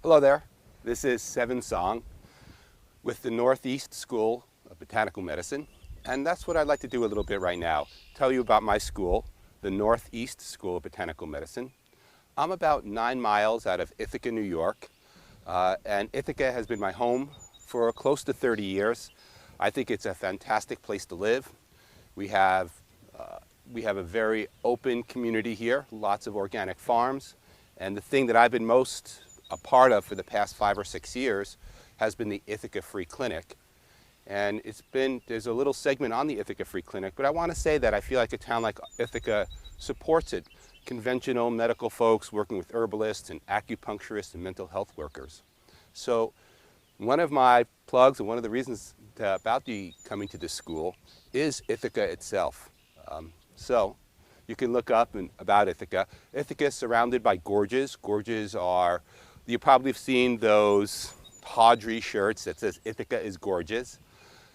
Hello there, this is 7Song with the Northeast School of Botanical Medicine, and that's what I'd like to do a little bit right now. Tell you about my school, the Northeast School of Botanical Medicine. I'm about 9 miles out of Ithaca, New York, and Ithaca has been my home for close to 30 years. I think it's a fantastic place to live. We have a very open community here, lots of organic farms, and the thing that I've been most a part of for the past 5 or 6 years has been the Ithaca Free Clinic. And there's a little segment on the Ithaca Free Clinic, but I want to say that I feel like a town like Ithaca supports it. Conventional medical folks working with herbalists and acupuncturists and mental health workers. So one of my plugs and one of the reasons about the coming to this school is Ithaca itself. So you can look up about Ithaca. Ithaca is surrounded by gorges. Gorges are, you probably have seen those tawdry shirts that says Ithaca is gorgeous.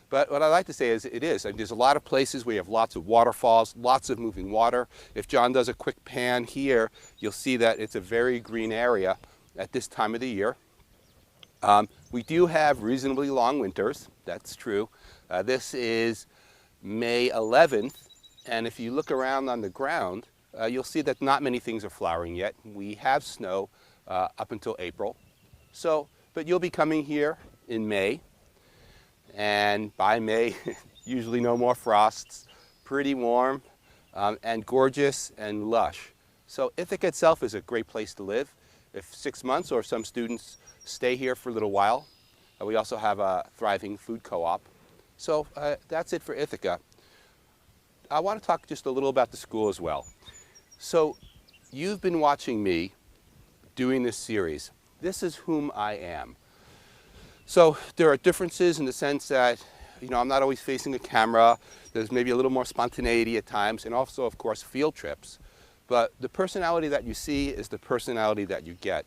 But what I like to say is it is. I mean, there's a lot of places where you have lots of waterfalls, lots of moving water. If John does a quick pan here, you'll see that it's a very green area at this time of the year. We do have reasonably long winters, that's true. This is May 11th, and if you look around on the ground, you'll see that not many things are flowering yet. We have snow up until April. So, but you'll be coming here in May, and by May, usually no more frosts, pretty warm, and gorgeous and lush. So Ithaca itself is a great place to live. If 6 months or some students stay here for a little while. We also have a thriving food co-op. So that's it for Ithaca. I want to talk just a little about the school as well. So you've been watching me doing this series. This is whom I am. So there are differences in the sense that, you know, I'm not always facing a camera. There's maybe a little more spontaneity at times, and also, of course, field trips. But the personality that you see is the personality that you get.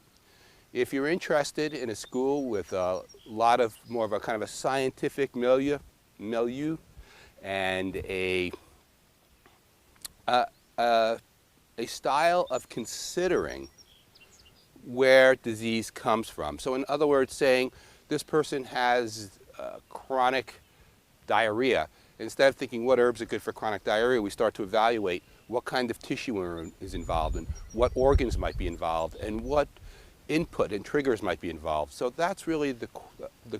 If you're interested in a school with a lot of more of a kind of a scientific milieu and a style of considering where disease comes from. So in other words, saying this person has chronic diarrhea. Instead of thinking what herbs are good for chronic diarrhea, we start to evaluate what kind of tissue is involved and what organs might be involved and what input and triggers might be involved. So that's really the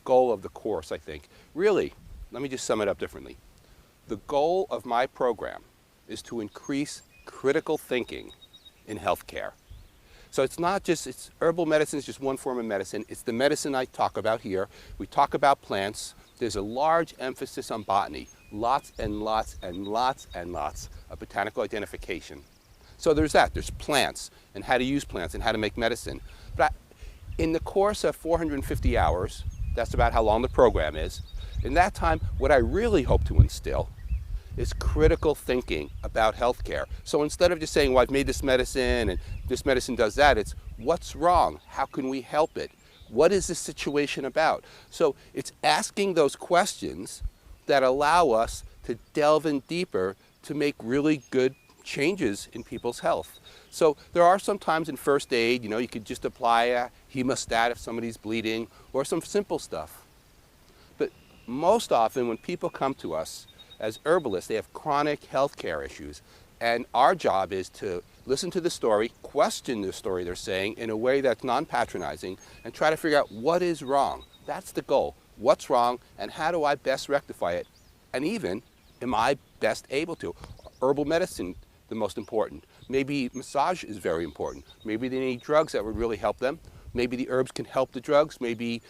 goal of the course, I think. Really, let me just sum it up differently. The goal of my program is to increase critical thinking in healthcare. So it's not just, herbal medicine is just one form of medicine. It's the medicine I talk about here. We talk about plants. There's a large emphasis on botany. Lots and lots and lots and lots of botanical identification. So there's that. There's plants and how to use plants and how to make medicine. But in the course of 450 hours, that's about how long the program is, in that time, what I really hope to instill is critical thinking about healthcare. So instead of just saying, well, I've made this medicine and this medicine does that, it's what's wrong? How can we help it? What is this situation about? So it's asking those questions that allow us to delve in deeper to make really good changes in people's health. So there are some times in first aid, you know, you could just apply a hemostat if somebody's bleeding or some simple stuff. But most often when people come to us as herbalists, they have chronic health care issues. And our job is to listen to the story, question the story they're saying in a way that's non-patronizing, and try to figure out what is wrong. That's the goal. What's wrong, and how do I best rectify it? And even, am I best able to? Herbal medicine, the most important. Maybe massage is very important. Maybe they need drugs that would really help them. Maybe the herbs can help the drugs. Maybe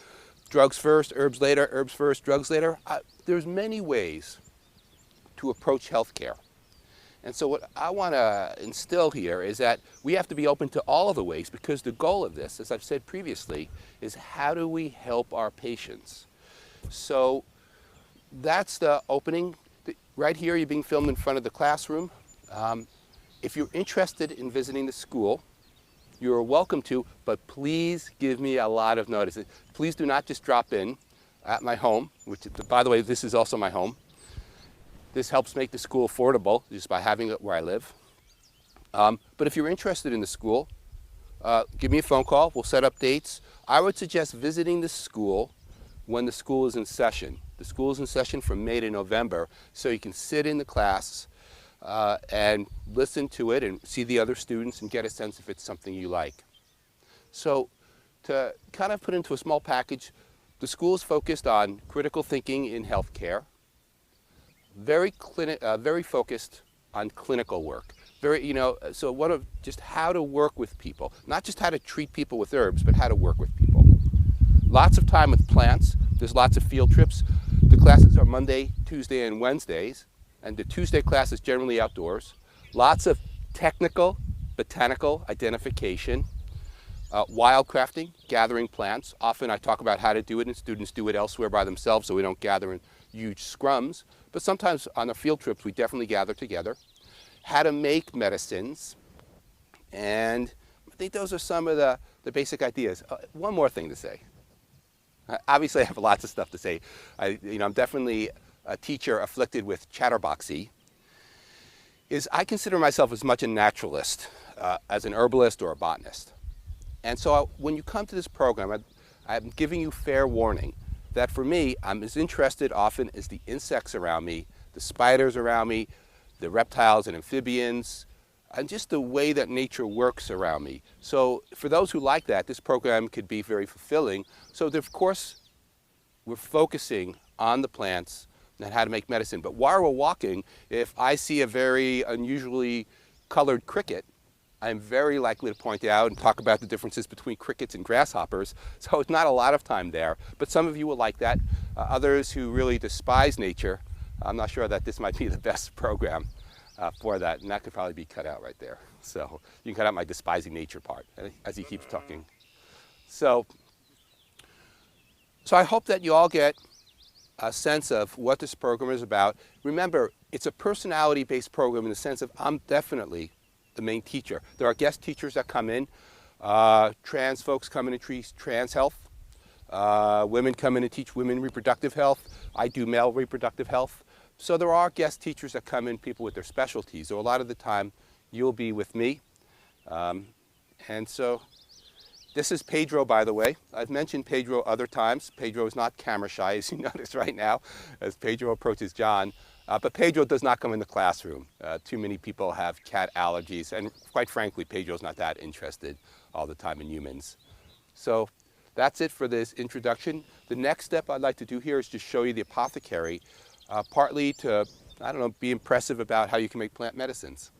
drugs first, herbs later, herbs first, drugs later. There's many ways to approach healthcare. And so what I want to instill here is that we have to be open to all of the ways, because the goal of this, as I've said previously, is how do we help our patients? So that's the opening. Right here, you're being filmed in front of the classroom. If you're interested in visiting the school, you're welcome to, but please give me a lot of notice. Please do not just drop in at my home, which, by the way, this is also my home. This helps make the school affordable just by having it where I live. But if you're interested in the school, give me a phone call. We'll set up dates. I would suggest visiting the school when the school is in session. The school is in session from May to November, so you can sit in the class and listen to it and see the other students and get a sense if it's something you like. So to kind of put into a small package, the school is focused on critical thinking in healthcare, very focused on clinical work. So what of just how to work with people, not just how to treat people with herbs, but how to work with people. Lots of time with plants. There's lots of field trips. The classes are Monday, Tuesday, and Wednesdays, and the Tuesday class is generally outdoors. Lots of technical, botanical identification, wildcrafting, gathering plants. Often I talk about how to do it, and students do it elsewhere by themselves, so we don't gather in huge scrums. But sometimes on the field trips, we definitely gather together. How to make medicines, and I think those are some of the basic ideas. One more thing to say. Obviously, I have lots of stuff to say. I'm definitely a teacher afflicted with chatterboxy. I consider myself as much a naturalist as an herbalist or a botanist. And so when you come to this program, I'm giving you fair warning that for me, I'm as interested often as the insects around me, the spiders around me, the reptiles and amphibians, and just the way that nature works around me. So for those who like that, this program could be very fulfilling. So of course, we're focusing on the plants and how to make medicine. But while we're walking, if I see a very unusually colored cricket, I'm very likely to point out and talk about the differences between crickets and grasshoppers. So it's not a lot of time there, but some of you will like that. Others who really despise nature, I'm not sure that this might be the best program for that, and that could probably be cut out right there. So you can cut out my despising nature part as he keeps talking. So I hope that you all get a sense of what this program is about. Remember, it's a personality-based program in the sense of I'm definitely the main teacher. There are guest teachers that come in. Trans folks come in and teach trans health. Women come in and teach women reproductive health. I do male reproductive health. So there are guest teachers that come in, people with their specialties. So a lot of the time, you'll be with me. And so this is Pedro, by the way. I've mentioned Pedro other times. Pedro is not camera shy, as you notice right now, as Pedro approaches John. But Pedro does not come in the classroom. Too many people have cat allergies, and quite frankly, Pedro's not that interested all the time in humans. So that's it for this introduction. The next step I'd like to do here is just show you the apothecary, partly to, be impressive about how you can make plant medicines.